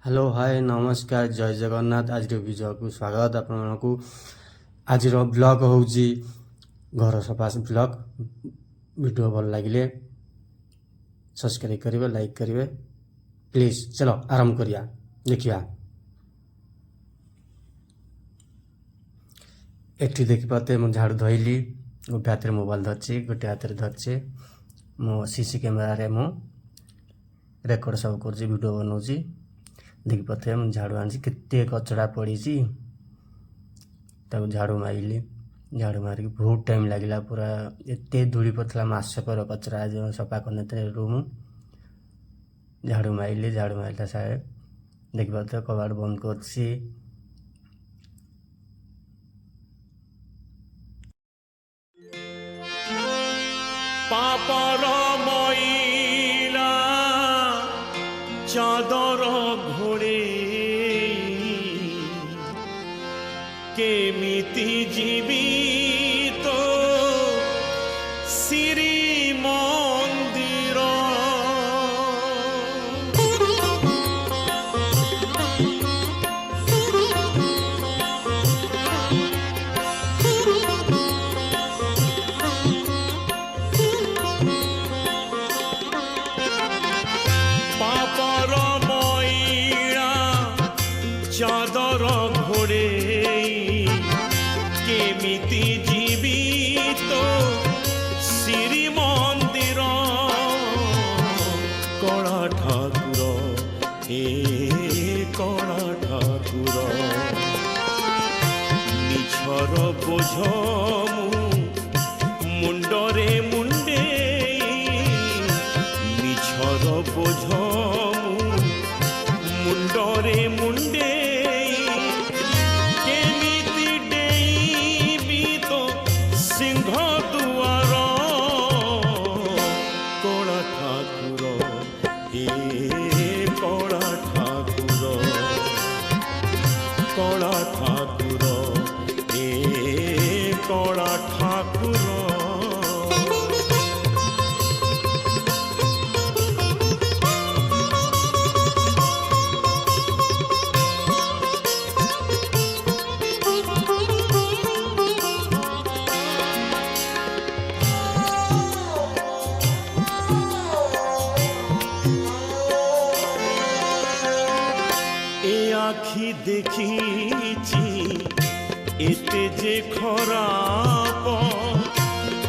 Hello hi नमस्कार जय जगन्नाथ। आज भिडियो को स्वागत आपको। आज ब्लॉग हूँ घर सफा ब्लॉग। वीडियो भल लगे सब्सक्राइब करेंगे, लाइक करेंगे प्लीज। चलो आरंभ करिया। देखिया एक देखिपाते मु झाड़ू धोइली, गोटे हाथ में मोबाइल धरची, गोटे हाथ में धरची मो सीसी कैमेरा रे मु रेकर्ड सब कर वीडियो बनाऊँगी। देखिपाते मु झाड़ू आनी केते कचड़ा पड़ी झाड़ू मारिली। झाड़ू मारिक बहुत टाइम लगे, पूरा एत धूली पड़ता मासकर कचरा जो सफा करने रूम। झाड़ू मारिली, झाड़ू मारला सारे देखिपाते कबाड़ बंद करसी। पापर मईला चादर घोड़े केमिति जीवित श्री मंदिर। चादर घोड़े केमिति जीवित श्री मंदिर। कला ठाकुर ए कला ठाकुर निछर बोझ मुंडरे मुंडे निछर बोझ मुंडरे मुंडे कला ठाकुर ए कला ठाकुर। आखि देखीची एते जे खराब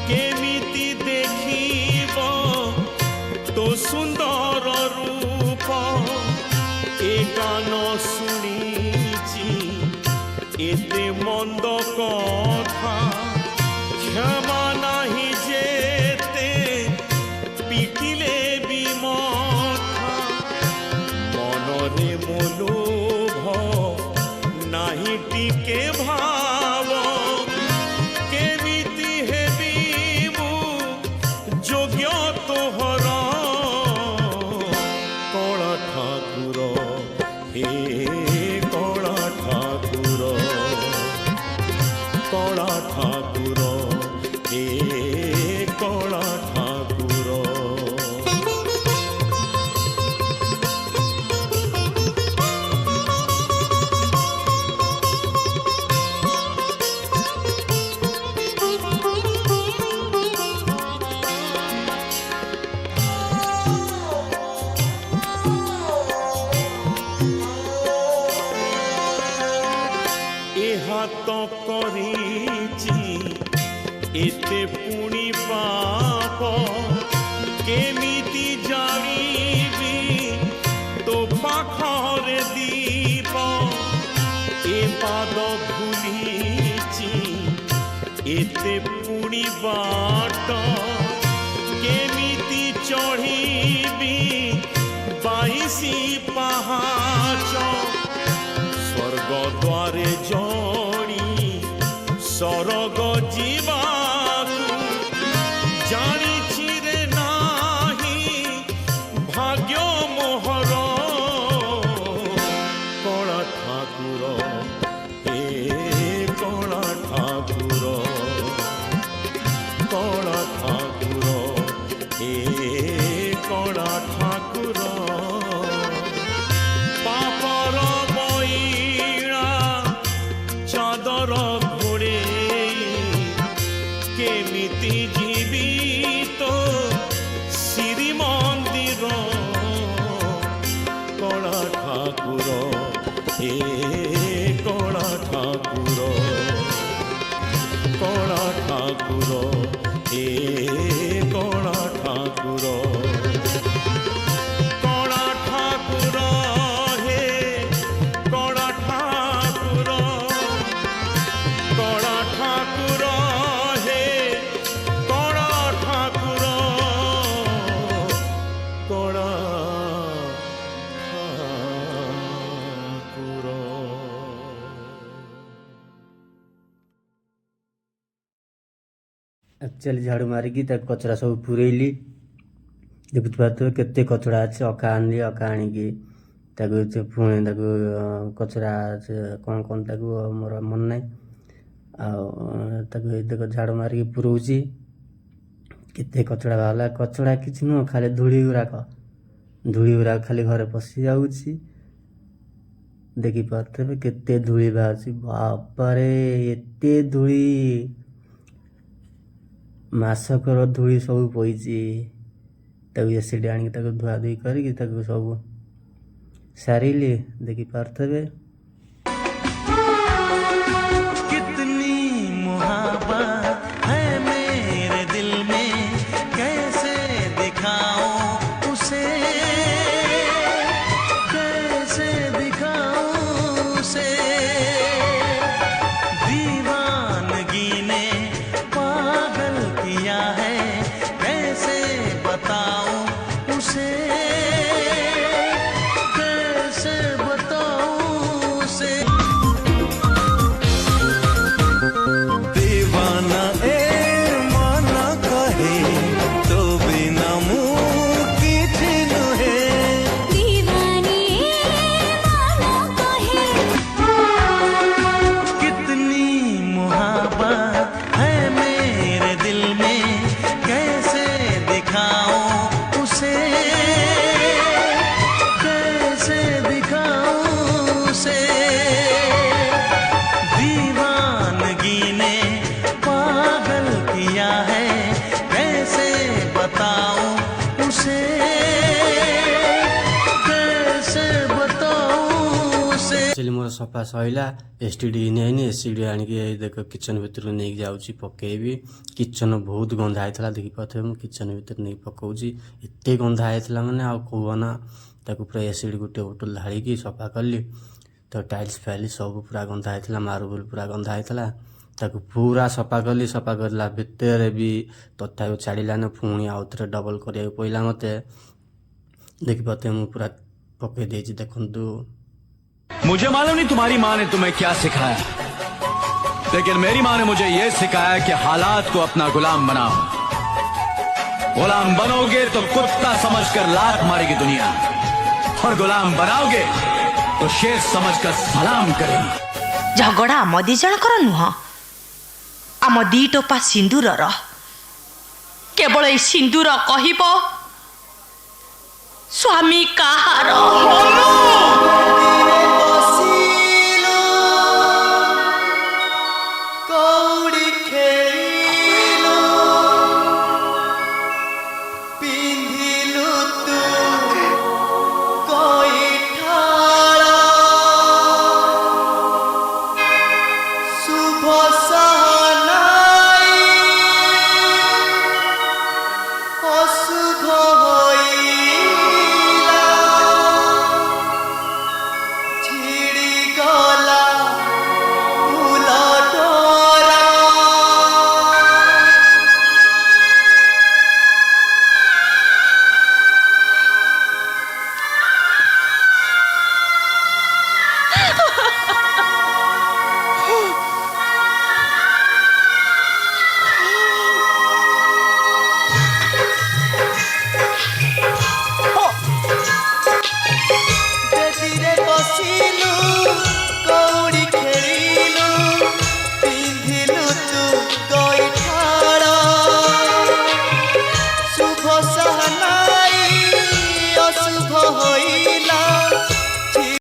केमिति देखिब तो सुंदर रूप। ए गान शुणीची एते मंद कथा क्षमा नाही जेते पिटिले भी मथा। मनरे मोलो नाही टिके भाव केमिति हेबी मु योग्य तोहर। कला ठाकुर हे कला ठाकुर कला ठाकुर हे कला ठाकुर। हाथ करिची एते पुणी पाप केमिति जानिबी तो पाखरे दीप। ए पाद भूलिची एते पुणी बाट केमिति चढ़ीबी 22 पहाच। स्वर्ग द्वारे जणी सरग जीवाकू जानिछि रे नाही भाग्य मोहर। कला ठाकुर ए कला ठाकुर कला ठाकुर ए कला ठाकुर। पाप କଳା ଠାକୁର ହେ କଳା ଠାକୁର କଳା ଠାକୁର ହେ କଳା ଠାକୁର କଳା ଠାକୁର ହେ କଳା ଠାକୁର କଳା ଠାକୁର ହେ କଳା ଠାକୁର କଳା ଠାକୁର। ଆକ୍ଚୁଆଲି ଝାଡ଼ୁ ମାରିକି ତାକୁ କଚରା ସବୁ ପୁରେଇଲି। ଦେଖୁଥିପାରୁଥିବେ କେତେ କଚଡ଼ା ଅଛି। ଅଖା ଆଣିଲି, ଅଖା ଆଣିକି ତାକୁ ପୁଣି ତାକୁ କଚରା କ'ଣ କ'ଣ ତାକୁ ମୋର ମନେ ନାହିଁ। ଆଉ ତାକୁ ଦେଖ ଝାଡ଼ୁ ମାରିକି ପୁରଉଛି। କେତେ କଚଡ଼ା ବାହାରିଲା। କଚଡ଼ା କିଛି ନୁହଁ, ଖାଲି ଧୂଳି ଗୁଡ଼ାକ ଖାଲି ଘରେ ପଶି ଯାଉଛି। ଦେଖିପାରୁଥିବେ କେତେ ଧୂଳି ବାହାରୁଛି। ବାବାରେ ଏତେ ଧୂଳି, ମାସକର ଧୂଳି ସବୁ ପଇଛି। ତାକୁ ଏସିଡ୍ ଆଣିକି ତାକୁ ଧୁଆଧୁଇ କରିକି ତାକୁ ସବୁ ସାରିଲି। ଦେଖିପାରୁଥିବେ कितनी मोहब्बत है मेरे दिल में, कैसे दिखाऊं उसे, कैसे दिखाऊं उसे। दीवानगी ने पागल किया है, कैसे बताऊं उसे, कैसे बताऊं उसे। दीवाना ए माना कहे तो बिना मुंह की चिन्ह है, दीवानी मानो कहे। कितनी मोहब्बत है मेरे दिल में, कैसे दिखाऊं उसे, कैसे दिखाऊं उसे। दीवानगी ने पागल किया है, कैसे बताऊं उसे, कैसे बताऊं उसे। ଆକ୍ଚୁଆଲି ମୋର ସଫା ସଇଲା। ଏସିଡ୍ ନେଇନି, ଏସିଡ୍ ଆଣିକି ଏଇ ଦେଖ କିଚେନ୍ ଭିତରକୁ ନେଇକି ଯାଉଛି ପକେଇବି। କିଚେନ୍ ବହୁତ ଗନ୍ଧା ହେଇଥିଲା। ଦେଖିପାରୁଥିବେ ମୁଁ କିଚେନ୍ ଭିତରେ ନେଇକି ପକଉଛି। ଏତେ ଗନ୍ଧା ହେଇଥିଲା ମାନେ ଆଉ କୁହନା। ତାକୁ ପୁରା ଏସିଡ୍ ଗୋଟେ ବୋଟଲ ଢାଳିକି ସଫା କଲି। ତ ଟାଇଲ୍ସ ଫାଇଲ୍ସ ସବୁ ପୁରା ଗନ୍ଧା ହେଇଥିଲା, ମାର୍ବୁଲ ପୁରା ଗନ୍ଧା ହେଇଥିଲା। ତାକୁ ପୁରା ସଫା କଲି। ସଫା କରିଲା ଭିତରେ ବି ତଥାପି ଛାଡ଼ିଲାନି। ପୁଣି ଆଉ ଥରେ ଡବଲ କରିବାକୁ ପଡ଼ିଲା ମୋତେ। ଦେଖିପାରୁଥିବେ ମୁଁ ପୁରା ପକେଇ ଦେଇଛି। ଦେଖନ୍ତୁ मुझे मालूम नहीं तुम्हारी माँ ने तुम्हें क्या सिखाया, लेकिन मेरी माँ ने मुझे यह सिखाया कि हालात को अपना गुलाम बनाओ। गुलाम बनोगे तो कुत्ता समझकर लात मारेगी दुनिया, और गुलाम बनाओगे तो शेर समझकर सलाम करेगी। झगड़ा आम दी जनकर नुह, आम दी टोपा सिंदूरर। केवल ए सिंदूर कहब स्वामी कहार।